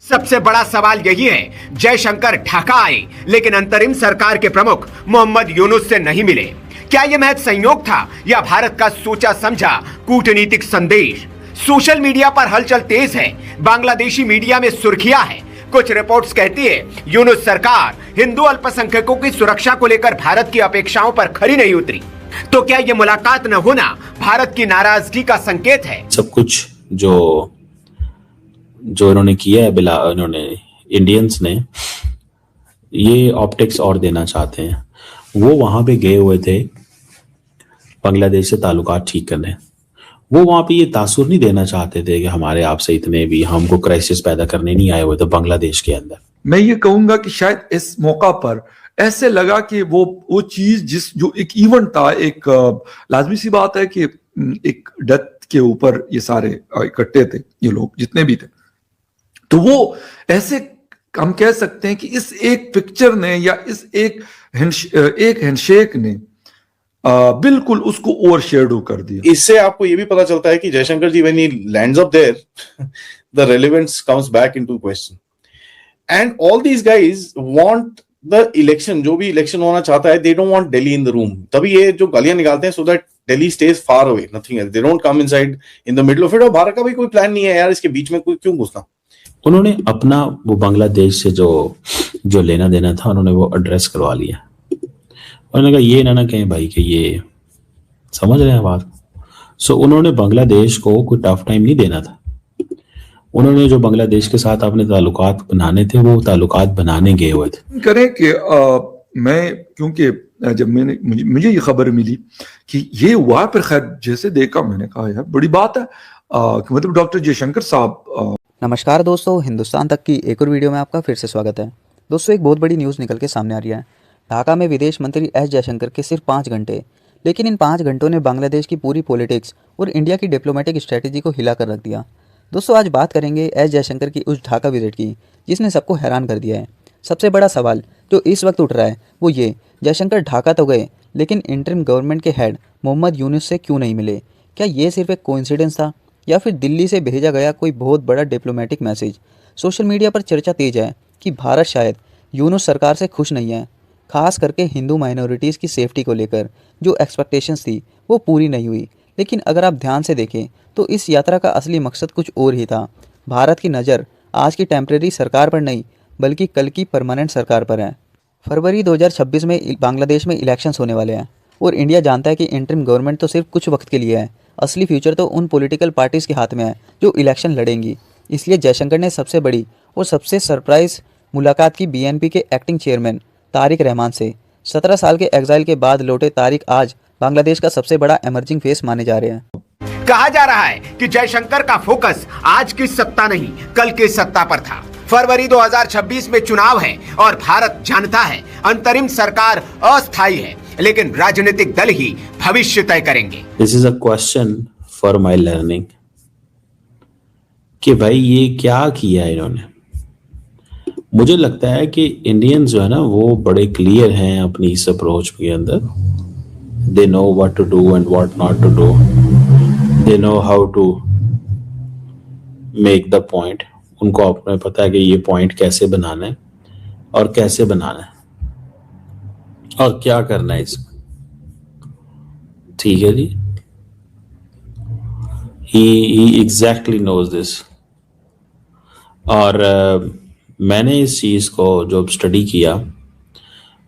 सबसे बड़ा सवाल यही है, जयशंकर ढाका आए लेकिन अंतरिम सरकार के प्रमुख मोहम्मद यूनुस से नहीं मिले। क्या यह महज संयोग था या भारत का सोचा समझा कूटनीतिक संदेश? सोशल मीडिया पर हलचल तेज है, बांग्लादेशी मीडिया में सुर्खियां हैं। कुछ रिपोर्ट्स कहती है यूनुस सरकार हिंदू अल्पसंख्यकों की सुरक्षा को लेकर भारत की अपेक्षाओं पर खरी नहीं उतरी। तो क्या यह मुलाकात न होना भारत की नाराजगी का संकेत है? सब कुछ जो इन्होंने किया है इन्होंने इंडियंस ने, ये ऑप्टिक्स और देना चाहते हैं। वो वहां पे गए हुए थे बांग्लादेश से ताल्लुकात ठीक करने। वो वहां पे ये तासुर नहीं देना चाहते थे कि हमारे आपसे इतने भी हमको क्राइसिस पैदा करने नहीं आए हुए थे बांग्लादेश के अंदर। मैं ये कहूंगा कि शायद इस मौका पर ऐसे लगा कि वो चीज जो एक इवेंट था, एक लाजमी सी बात है कि एक डेथ के ऊपर ये सारे इकट्ठे थे, ये लोग जितने भी थे, तो वो ऐसे हम कह सकते हैं कि इस एक पिक्चर ने या इस एक हैंडशेक ने बिल्कुल उसको ओवरशैडो कर दिया। इससे आपको ये भी पता चलता है कि Jaishankar ji when he lands up there the relevance comes back into question and all these guys want the election, जो भी इलेक्शन होना चाहता है, they don't want Delhi in the room. तभी ये जो गालियां निकालते हैं so that Delhi stage far away, nothing else. They don't come inside in the middle of it. और भारत का भी कोई प्लान नहीं है यार इसके बीच में कोई क्यों घुसना। उन्होंने अपना वो बांग्लादेश से जो लेना देना था उन्होंने वो एड्रेस करवा लिया। उन्होंने कहा ये ना कहें भाई कि ये समझ रहे हैं बात। सो उन्होंने बांग्लादेश को कोई टफ टाइम नहीं देना था। उन्होंने जो बांग्लादेश के साथ अपने ताल्लुकात बनाने थे वो ताल्लुकात बनाने गए हुए थे। करें कि मैं क्योंकि जब मुझे ये खबर मिली कि ये हुआ, फिर खैर जैसे देखा मैंने कहा यार बड़ी बात है कि मतलब डॉक्टर जयशंकर साहब। नमस्कार दोस्तों, हिंदुस्तान तक की एक और वीडियो में आपका फिर से स्वागत है। दोस्तों, एक बहुत बड़ी न्यूज़ निकल के सामने आ रही है। ढाका में विदेश मंत्री एस जयशंकर के सिर्फ 5 घंटे, लेकिन इन 5 घंटों ने बांग्लादेश की पूरी पॉलिटिक्स और इंडिया की डिप्लोमेटिक स्ट्रेटेजी को हिला कर रख दिया। दोस्तों, आज बात करेंगे एस जयशंकर की उस ढाका विजिट की जिसने सबको हैरान कर दिया है। सबसे बड़ा सवाल जो इस वक्त उठ रहा है वो ये, जयशंकर ढाका तो गए लेकिन इंटरिम गवर्नमेंट के हेड मोहम्मद यूनुस से क्यों नहीं मिले? क्या ये सिर्फ एक कोइंसिडेंस था या फिर दिल्ली से भेजा गया कोई बहुत बड़ा डिप्लोमेटिक मैसेज? सोशल मीडिया पर चर्चा तेज है कि भारत शायद यूनुस सरकार से खुश नहीं है, खास करके हिंदू माइनॉरिटीज़ की सेफ्टी को लेकर जो एक्सपेक्टेशंस थी वो पूरी नहीं हुई। लेकिन अगर आप ध्यान से देखें तो इस यात्रा का असली मकसद कुछ और ही था। भारत की नज़र आज की टेम्प्रेरी सरकार पर नहीं बल्कि कल की परमानेंट सरकार पर है। फरवरी 2026 में बांग्लादेश में इलेक्शंस होने वाले हैं और इंडिया जानता है कि इंटरिम गवर्नमेंट तो सिर्फ कुछ वक्त के लिए है। असली फ्यूचर तो उन पॉलिटिकल पार्टीज़ के हाथ में है जो इलेक्शन लड़ेंगी। इसलिए जयशंकर ने सबसे बड़ी और सबसे सरप्राइज मुलाकात की बीएनपी के एक्टिंग चेयरमैन तारिक रहमान से। 17 साल के एग्जाइल के बाद लौटे तारिक आज बांग्लादेश का सबसे बड़ा एमर्जिंग फेस माने जा रहे हैं। कहा जा रहा है कि जयशंकर का फोकस आज की सत्ता नहीं कल की सत्ता पर था। फरवरी 2026 में चुनाव है और भारत जानता है अंतरिम सरकार अस्थायी है, लेकिन राजनीतिक दल ही भविष्य तय करेंगे। This is a question for my learning कि भाई ये क्या किया इन्होंने। मुझे लगता है कि इंडियंस जो है ना वो बड़े क्लियर हैं अपनी इस अप्रोच के अंदर। They know what to do and what not to do, they know how to make the point. उनको अपने पता है कि ये पॉइंट कैसे बनाना है और कैसे बनाना है और क्या करना है इसमें। ठीक है जी, he exactly knows this। और मैंने इस चीज को जब स्टडी किया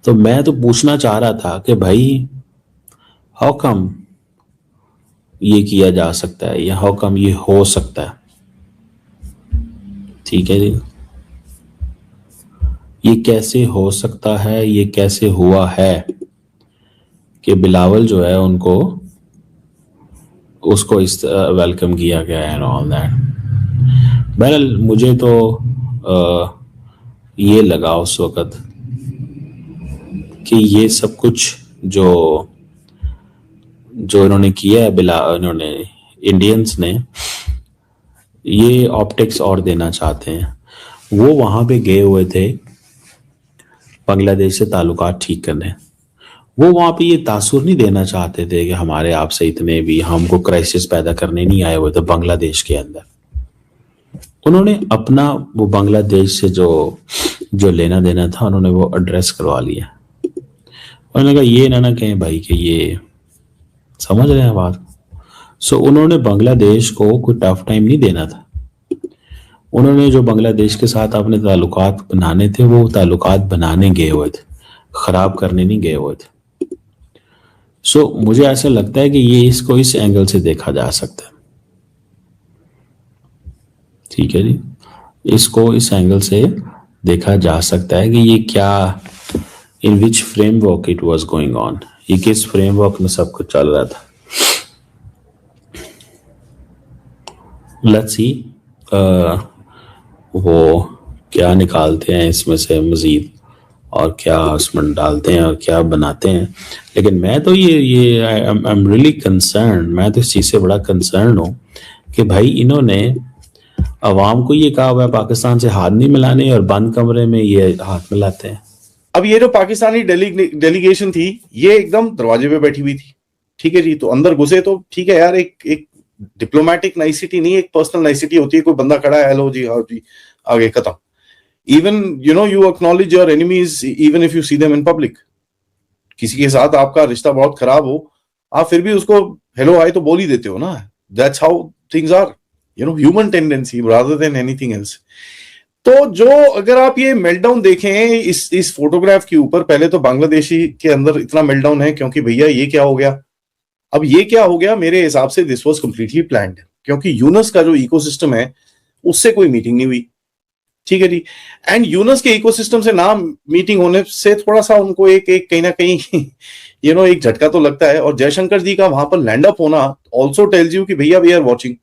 तो मैं तो पूछना चाह रहा था कि भाई हाउ कम ये किया जा सकता है या हाउ कम ये हो सकता है। ठीक है जी, ये कैसे हो सकता है, ये कैसे हुआ है कि बिलावल जो है उनको उसको इस वेलकम किया गया एंड ऑल दैट। बहरहाल मुझे तो ये लगा उस वक़्त कि ये सब कुछ जो इन्होंने किया है इन्होंने इंडियंस ने, ये ऑप्टिक्स और देना चाहते हैं। वो वहाँ पे गए हुए थे बांग्लादेश से ताल्लुकात ठीक करने। वो वहाँ पे ये तासुर नहीं देना चाहते थे कि हमारे आपसे इतने भी हमको क्राइसिस पैदा करने नहीं आए हुए थे बांग्लादेश के अंदर। उन्होंने अपना वो बांग्लादेश से जो जो लेना देना था उन्होंने वो एड्रेस करवा लिया। उन्होंने कहा ये ना कहें भाई कि ये, समझ रहे हैं बात। सो उन्होंने बांग्लादेश को कोई टफ टाइम नहीं देना था। उन्होंने जो बांग्लादेश के साथ अपने ताल्लुकात बनाने थे वो ताल्लुकात बनाने गए हुए थे, खराब करने नहीं गए हुए थे। सो मुझे ऐसा लगता है कि ये इसको इस एंगल से देखा जा सकता है। ठीक है जी, इसको इस एंगल से देखा जा सकता है कि ये क्या, in which framework it was going on, ये किस फ्रेमवर्क में सब कुछ चल रहा था। लेट्स सी वो क्या निकालते हैं इसमें से मजीद, और क्या उसमें डालते हैं और क्या बनाते हैं। लेकिन मैं तो ये आई एम रियली कंसर्न, मैं तो इस चीज़ से बड़ा कंसर्न हूँ कि भाई इन्होंने अवाम को ये कहा हुआ है पाकिस्तान से हाथ नहीं मिलाने और बंद कमरे में ये हाथ मिलाते हैं। अब ये जो पाकिस्तानी डेलीगेशन थी ये एकदम दरवाजे पे बैठी हुई थी, ठीक है जी। तो अंदर घुसे तो ठीक है यार, एक डिप्लोमेटिक नाइसिटी नहीं, एक पर्सनल नाइसिटी होती है। कोई बंदा खड़ा है, हेलो जी, हाँ जी, आगे खत्म। Even you acknowledge your enemies even if you see them in public. किसी के साथ आपका रिश्ता बहुत खराब हो, आप फिर भी उसको हेलो हाय तो बोल ही देते हो ना। That's how things are, human tendency rather than anything else. तो जो अगर आप ये मेल्टडाउन देखें इस फोटोग्राफ के ऊपर, पहले तो बांग्लादेशी के अंदर इतना मेल्टडाउन है क्योंकि भैया ये क्या हो गया। अब ये क्या हो गया, मेरे हिसाब से दिस वाज कंप्लीटली प्लान्ड, क्योंकि यूनस का जो इकोसिस्टम है उससे कोई मीटिंग नहीं हुई, ठीक है जी। एंड यूनस के इकोसिस्टम से ना मीटिंग होने से थोड़ा सा उनको एक कहीं ना कहीं एक झटका तो लगता है। और जयशंकर जी का वहां पर लैंड अप होना ऑल्सो टेल्स यू कि भैया वी आर वॉचिंग,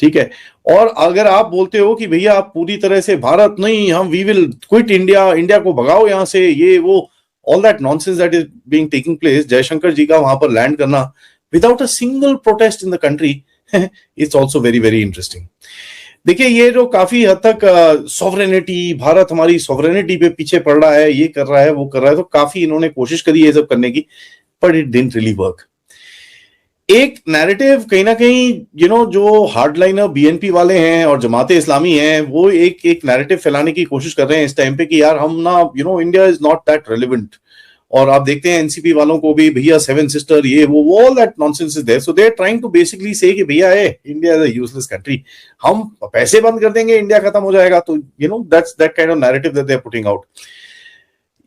ठीक है। और अगर आप बोलते हो कि भैया आप पूरी तरह से भारत नहीं, हम we will quit India, India को भगाओ यहां से, ये वो all that nonsense that is being taking place, Jaishankar जी का वहां पर लैंड करना without a single protest in the country it's also very very interesting। देखिए ये जो काफी हद तक सॉवरेनिटी, भारत हमारी सॉवरेनिटी पे पीछे पड़ रहा है, ये कर रहा है वो कर रहा है, तो काफी इन्होंने कोशिश करी ये सब करने की, but it didn't really work। एक नैरेटिव कहीं ना कहीं जो हार्डलाइनर बीएनपी वाले हैं और जमाते इस्लामी हैं वो एक नैरेटिव फैलाने की कोशिश कर रहे हैं इस टाइम पे कि यार हम ना India is not that relevant. और आप देखते हैं एनसीपी वालों को भी, भैया सेवन सिस्टर ये वो all that nonsense is there. So they are trying to basically say कि भैया India is a useless country, हम पैसे बंद कर देंगे इंडिया खत्म हो जाएगा। तो that's that kind of narrative that they are putting out.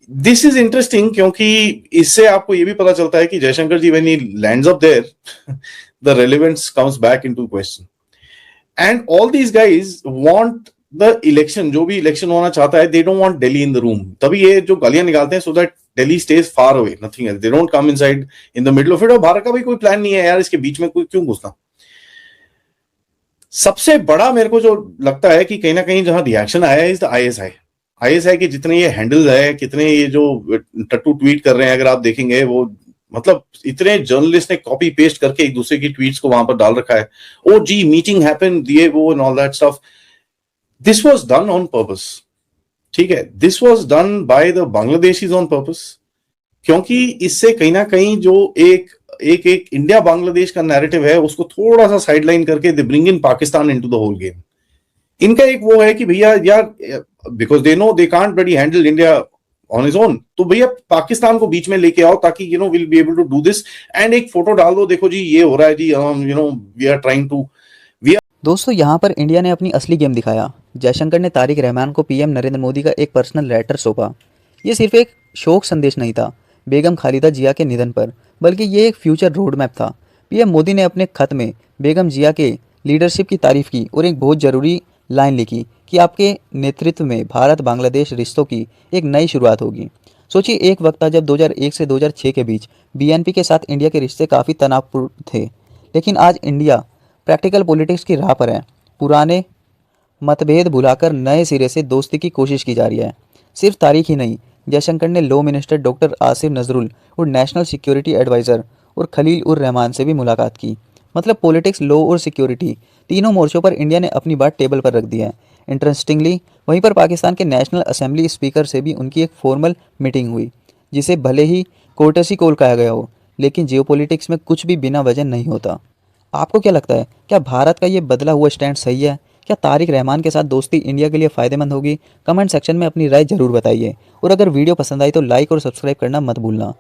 This is interesting क्योंकि इससे आपको ये भी पता चलता है कि Jaishankar ji when he lands up there the relevance comes back into question. And all these guys want the election, जो भी इलेक्शन होना चाहता है, they don't want Delhi in the room. तभी ये जो गालियां निकालते हैं, so that Delhi stage far away, nothing else. They don't come inside in the middle of it. और भारत का भी कोई प्लान नहीं है यार इसके बीच में कोई क्यों घुसना। सबसे बड़ा मेरे को जो लगता है कि कहीं ना कहीं जहां रिएक्शन आया है इज द आईएसआई के जितने ये हैंडल्स है, कितने ये जो टट्टू ट्वीट कर रहे हैं, अगर आप देखेंगे वो मतलब इतने जर्नलिस्ट ने कॉपी पेस्ट करके एक दूसरे की ट्वीट्स को वहां पर डाल रखा है। ओ जी मीटिंग हैपेंड, ये वो and all that stuff. This was done on purpose, ठीक है। This was done by the Bangladeshis on purpose, क्योंकि इससे कहीं ना कहीं जो एक इंडिया बांग्लादेश का नैरेटिव है उसको थोड़ा सा साइडलाइन करके they bring in Pakistan into the whole game. इनका एक वो है कि भैया यार because they know they can't bloody handle India on his own, तो भैया पाकिस्तान को बीच में लेके आओ ताकि will be able to do this. And एक फोटो डाल दो, देखो जी ये हो रहा है जी, वी आर ट्राइंग टू। दोस्तों यहाँ पर इंडिया ने अपनी असली गेम दिखाया। जयशंकर ने तारिक रहमान को पीएम नरेंद्र मोदी का एक पर्सनल लेटर सौंपा। ये सिर्फ एक शोक संदेश नहीं था बेगम खालिदा जिया के निधन पर, बल्कि ये एक फ्यूचर रोड मैप था। पीएम मोदी ने अपने खत में बेगम जिया के लीडरशिप की तारीफ की और एक बहुत ज़रूरी लाइन लिखी कि आपके नेतृत्व में भारत बांग्लादेश रिश्तों की एक नई शुरुआत होगी। सोचिए, एक वक्त था जब 2001 से 2006 के बीच बीएनपी के साथ इंडिया के रिश्ते काफ़ी तनावपूर्ण थे, लेकिन आज इंडिया प्रैक्टिकल पॉलिटिक्स की राह पर है। पुराने मतभेद भुलाकर नए सिरे से दोस्ती की कोशिश की जा रही है। सिर्फ तारीख ही नहीं, जयशंकर ने law minister doctor Asif Nazrul और नेशनल सिक्योरिटी एडवाइज़र और खलील उर रहमान से भी मुलाकात की। मतलब पॉलिटिक्स, लॉ और सिक्योरिटी तीनों मोर्चों पर इंडिया ने अपनी बात टेबल पर रख दी है। इंटरेस्टिंगली वहीं पर पाकिस्तान के नेशनल असेंबली स्पीकर से भी उनकी एक फॉर्मल मीटिंग हुई, जिसे भले ही कोर्टसी कॉल कहा गया हो, लेकिन जियोपॉलिटिक्स में कुछ भी बिना वजह नहीं होता। आपको क्या लगता है, क्या भारत का ये बदला हुआ स्टैंड सही है क्या तारिक रहमान के साथ दोस्ती इंडिया के लिए फ़ायदेमंद होगी? कमेंट सेक्शन में अपनी राय जरूर बताइए और अगर वीडियो पसंद आई तो लाइक और सब्सक्राइब करना मत भूलना।